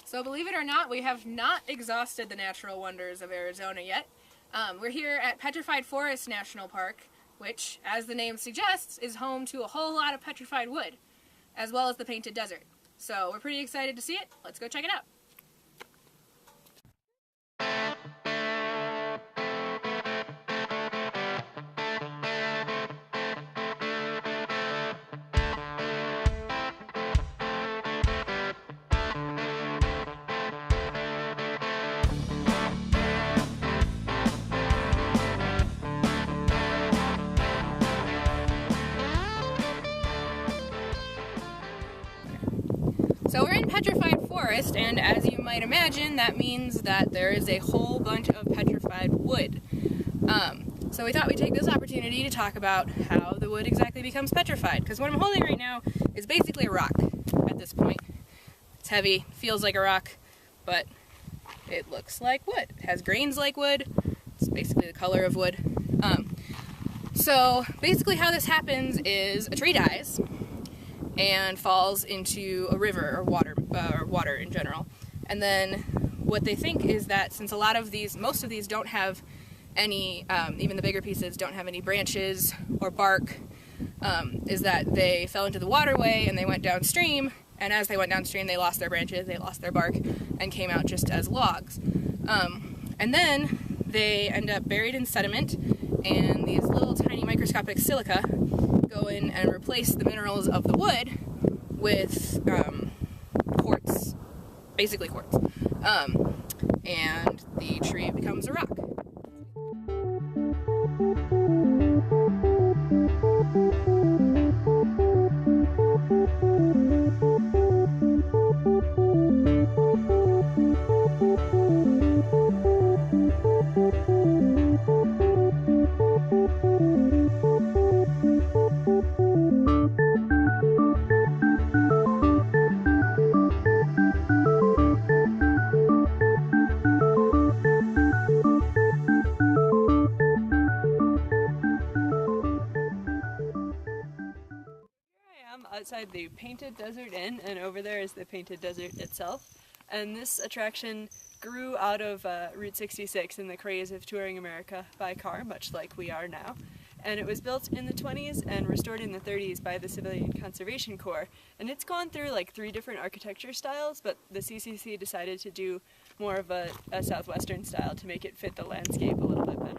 So believe it or not, we have not exhausted the natural wonders of Arizona yet. We're here at Petrified Forest National Park, which, as the name suggests, is home to a whole lot of petrified wood, as well as the Painted Desert. So we're pretty excited to see it. Let's go check it out. So we're in Petrified Forest, and as you might imagine, that means that there is a whole bunch of petrified wood. So we thought we'd take this opportunity to talk about how the wood exactly becomes petrified, because what I'm holding right now is basically a rock at this point. It's heavy, feels like a rock, but it looks like wood. It has grains like wood. It's basically the color of wood. So basically how this happens is a tree dies and falls into a river or water in general. And then what they think is that since most of these don't have any, even the bigger pieces don't have any branches or bark, is that they fell into the waterway and they went downstream, and as they went downstream they lost their branches, they lost their bark, and came out just as logs. And then they end up buried in sediment, and these little tiny microscopic silica go in and replace the minerals of the wood with quartz, basically quartz, and the tree becomes a rock. Outside the Painted Desert Inn, and over there is the Painted Desert itself. And this attraction grew out of Route 66 and the craze of touring America by car, much like we are now. And it was built in the 20s and restored in the 30s by the Civilian Conservation Corps. And it's gone through like 3 different architecture styles, but the CCC decided to do more of a southwestern style to make it fit the landscape a little bit better.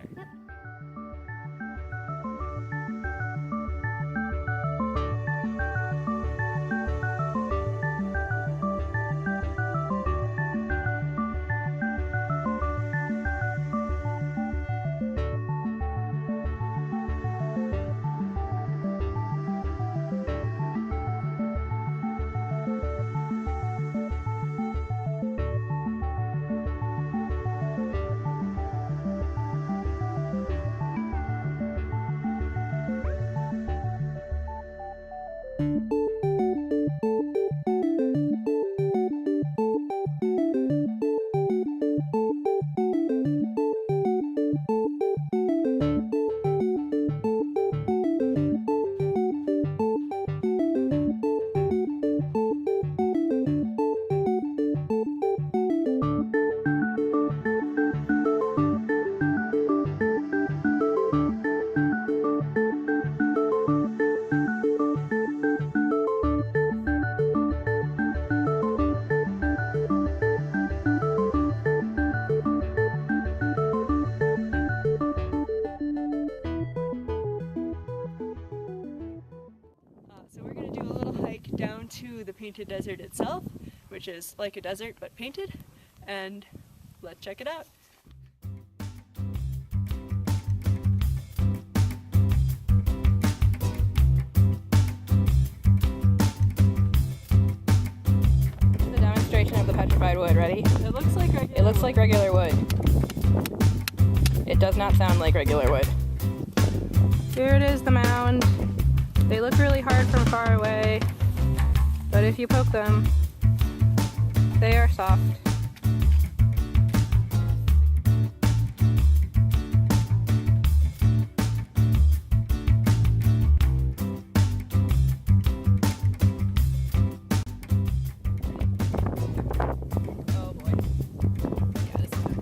Down to the Painted Desert itself, which is like a desert but painted, and let's check it out. The demonstration of the petrified wood. Ready? It looks like regular wood. It does not sound like regular wood. Here it is, the mound. They look really hard from far away, but if you poke them, they are soft.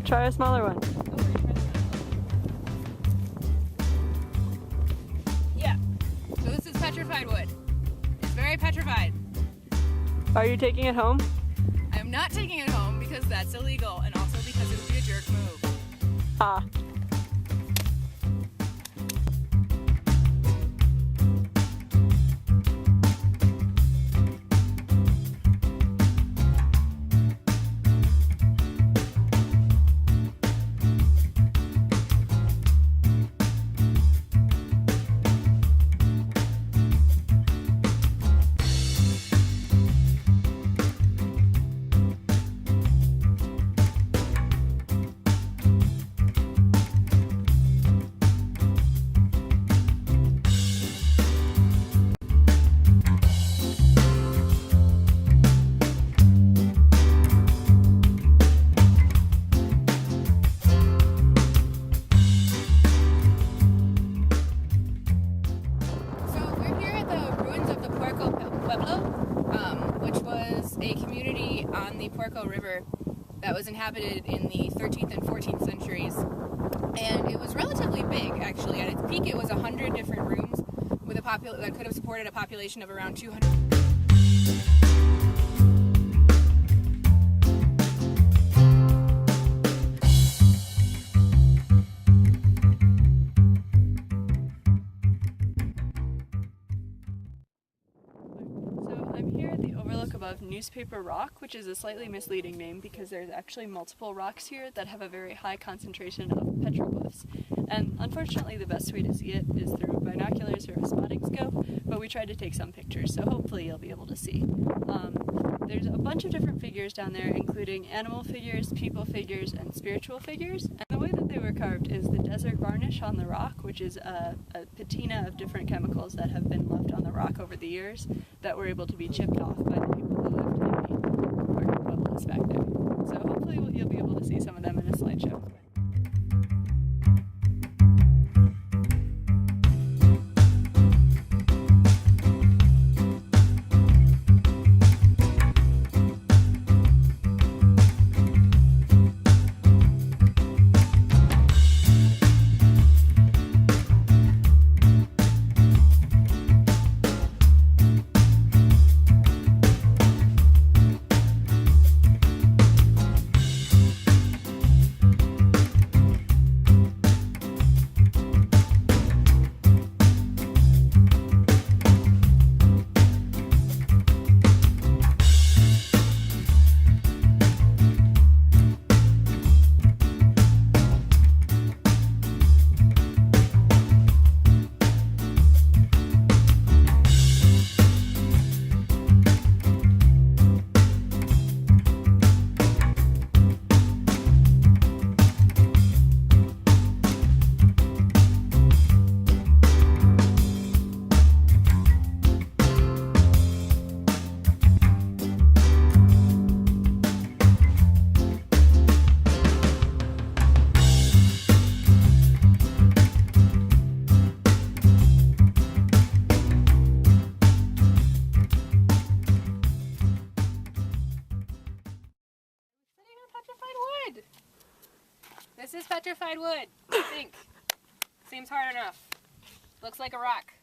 try a smaller one. Yeah. So this is petrified wood. It's very petrified. Are you taking it home? I am not taking it home because that's illegal and also because it would be a jerk move. Ah. River that was inhabited in the 13th and 14th centuries, and it was relatively big. Actually, at its peak it was 100 different rooms with a that could have supported a population of around 200. I'm here at the overlook above Newspaper Rock, which is a slightly misleading name because there's actually multiple rocks here that have a very high concentration of petroglyphs. And unfortunately the best way to see it is through binoculars or a spotting scope, but we tried to take some pictures, so hopefully you'll be able to see. There's a bunch of different figures down there, including animal figures, people figures, and spiritual figures. And the way that they were carved is the desert varnish on the rock, which is a patina of different chemicals that have been left on the rock over the years that were able to be chipped off by the people who lived in the park of Pueblos back there. So hopefully you'll be able to see some of them in a slideshow. This is petrified wood, I think. Seems hard enough. Looks like a rock.